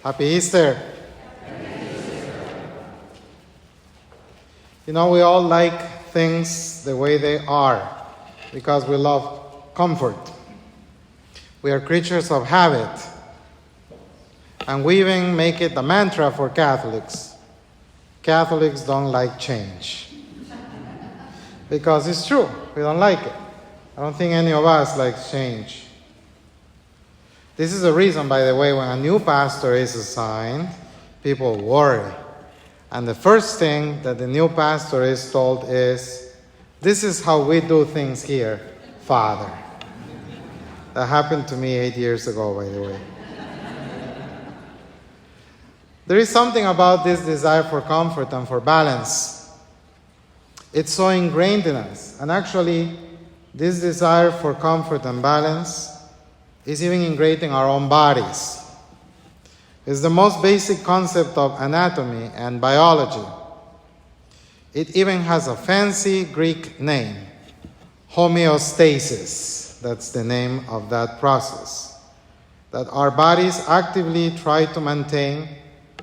Happy Easter. You know, we all like things the way they are because we love comfort. We are creatures of habit. And we even make it a mantra for Catholics. Catholics don't like change. Because it's true, we don't like it. I don't think any of us likes change. This is the reason, by the way, when a new pastor is assigned, people worry. And the first thing that the new pastor is told is, this is how we do things here, Father. That happened to me 8 years ago, by the way. There is something about this desire for comfort and for balance. It's so ingrained in us. And actually, this desire for comfort and balance is even ingrained in our own bodies. It's the most basic concept of anatomy and biology. It even has a fancy Greek name, homeostasis. That's the name of that process. That our bodies actively try to maintain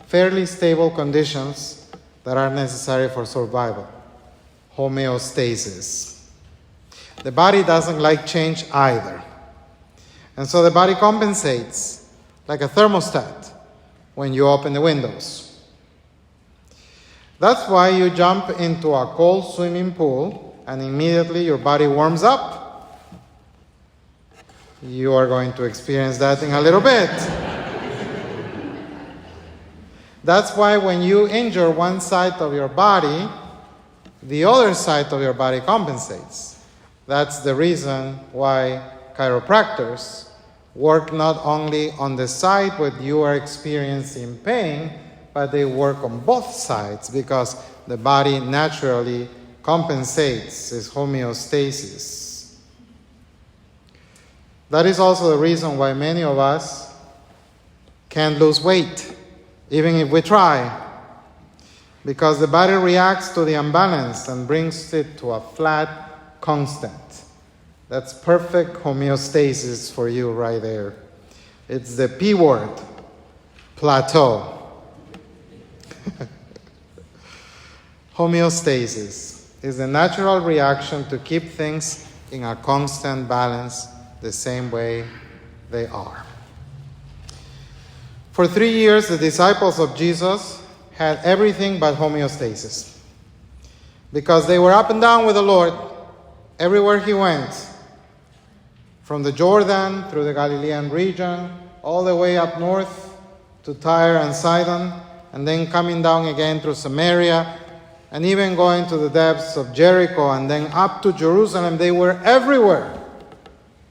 fairly stable conditions that are necessary for survival. Homeostasis. The body doesn't like change either. And so the body compensates like a thermostat when you open the windows. That's why you jump into a cold swimming pool and immediately your body warms up. You are going to experience that in a little bit. That's why when you injure one side of your body, the other side of your body compensates. That's the reason why chiropractors work not only on the side where you are experiencing pain, but they work on both sides because the body naturally compensates. It's homeostasis. That is also the reason why many of us can't lose weight, even if we try, because the body reacts to the imbalance and brings it to a flat constant. That's perfect homeostasis for you right there. It's the P word, plateau. Homeostasis is the natural reaction to keep things in a constant balance the same way they are. For 3 years, the disciples of Jesus had everything but homeostasis because they were up and down with the Lord everywhere he went. From the Jordan, through the Galilean region, all the way up north to Tyre and Sidon, and then coming down again through Samaria, and even going to the depths of Jericho, and then up to Jerusalem. They were everywhere.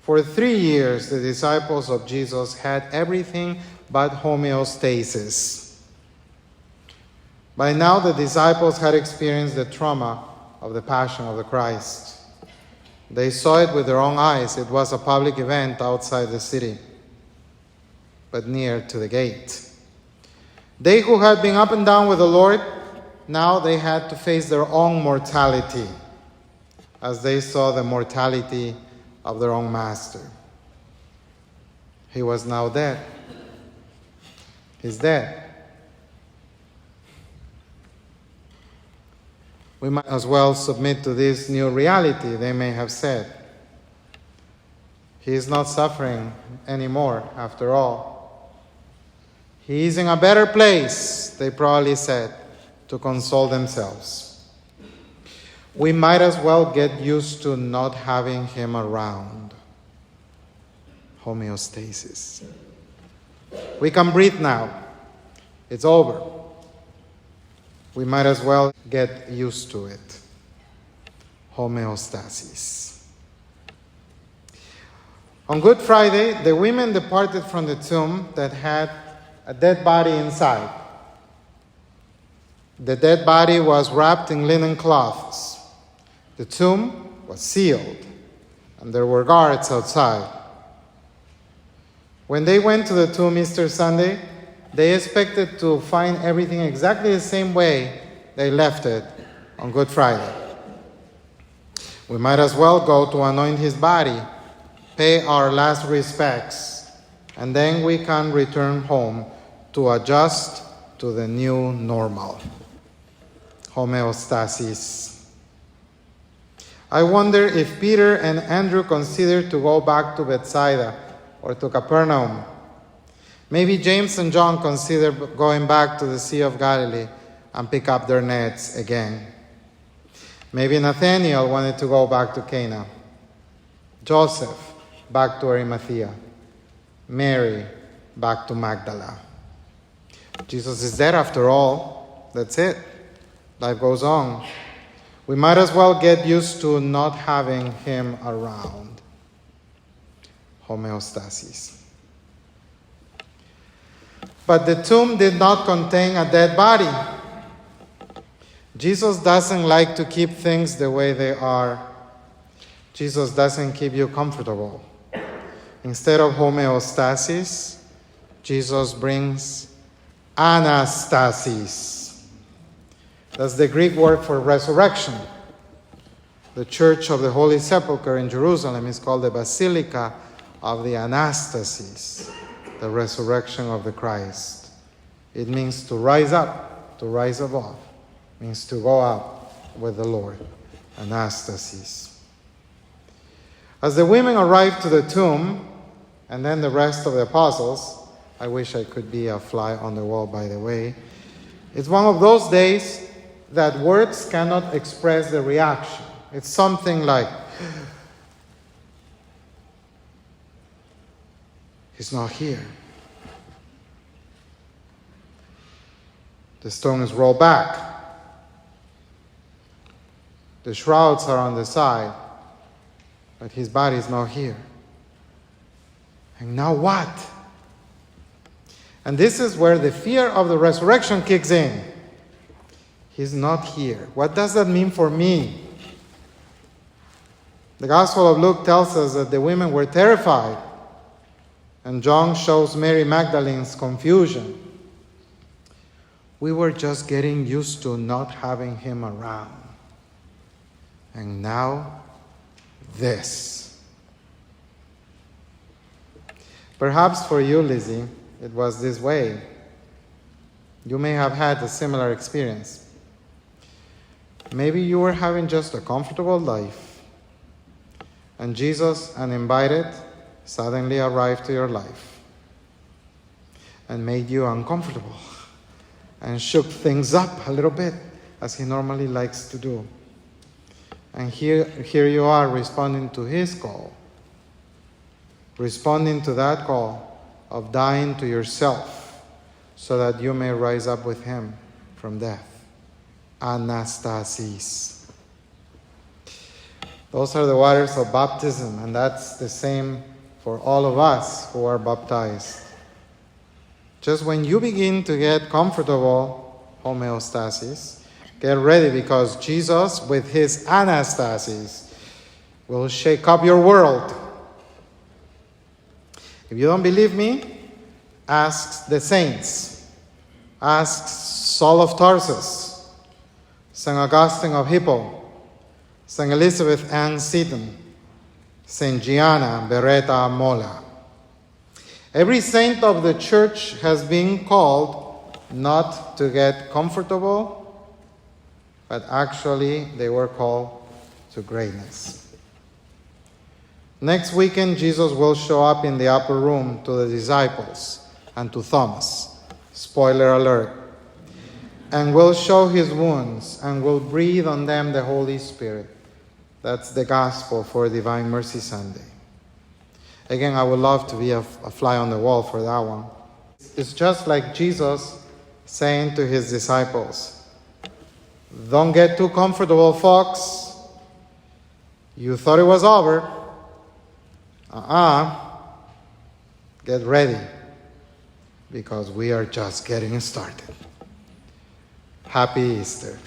For 3 years, the disciples of Jesus had everything but homeostasis. By now, the disciples had experienced the trauma of the Passion of the Christ. They saw it with their own eyes. It was a public event outside the city, but near to the gate. They who had been up and down with the Lord, now they had to face their own mortality as they saw the mortality of their own master. He was now dead. He's dead. We might as well submit to this new reality, they may have said. He is not suffering anymore, after all. He is in a better place, they probably said, to console themselves. We might as well get used to not having him around. Homeostasis. We can breathe now. It's over. We might as well get used to it. Homeostasis. On Good Friday, the women departed from the tomb that had a dead body inside. The dead body was wrapped in linen cloths. The tomb was sealed, and there were guards outside. When they went to the tomb Easter Sunday, they expected to find everything exactly the same way they left it on Good Friday. We might as well go to anoint his body, pay our last respects, and then we can return home to adjust to the new normal. Homeostasis. I wonder if Peter and Andrew considered to go back to Bethsaida or to Capernaum. Maybe James and John considered going back to the Sea of Galilee and pick up their nets again. Maybe Nathanael wanted to go back to Cana. Joseph back to Arimathea. Mary back to Magdala. Jesus is dead after all. That's it. Life goes on. We might as well get used to not having him around. Homeostasis. But the tomb did not contain a dead body. Jesus doesn't like to keep things the way they are. Jesus doesn't keep you comfortable. Instead of homeostasis, Jesus brings Anastasis. That's the Greek word for resurrection. The Church of the Holy Sepulchre in Jerusalem is called the Basilica of the Anastasis, the resurrection of the Christ. It means to rise up, to rise above. It means to go up with the Lord. Anastasis. As the women arrived to the tomb, and then the rest of the apostles, I wish I could be a fly on the wall, by the way. It's one of those days that words cannot express the reaction. It's something like, he's not here. The stone is rolled back. The shrouds are on the side, but his body is not here. And now what? And this is where the fear of the resurrection kicks in. He's not here. What does that mean for me? The Gospel of Luke tells us that the women were terrified, and John shows Mary Magdalene's confusion. We were just getting used to not having him around. And now, this. Perhaps for you, Lizzie, it was this way. You may have had a similar experience. Maybe you were having just a comfortable life, and Jesus, uninvited, suddenly arrived to your life and made you uncomfortable and shook things up a little bit, as he normally likes to do. And here you are responding to his call, responding to that call of dying to yourself so that you may rise up with him from death. Anastasis. Those are the waters of baptism, and that's the same for all of us who are baptized. Just when you begin to get comfortable, homeostasis, get ready, because Jesus, with his Anastasis, will shake up your world. If you don't believe me, ask the saints. Ask Saul of Tarsus, St. Augustine of Hippo, St. Elizabeth Ann Seton, St. Gianna Beretta Mola. Every saint of the church has been called not to get comfortable, but actually they were called to greatness. Next weekend, Jesus will show up in the upper room to the disciples and to Thomas. Spoiler alert. And will show his wounds and will breathe on them the Holy Spirit. That's the gospel for Divine Mercy Sunday. Again, I would love to be a fly on the wall for that one. It's just like Jesus saying to his disciples, don't get too comfortable, folks. You thought it was over. Get ready, because we are just getting started. Happy Easter.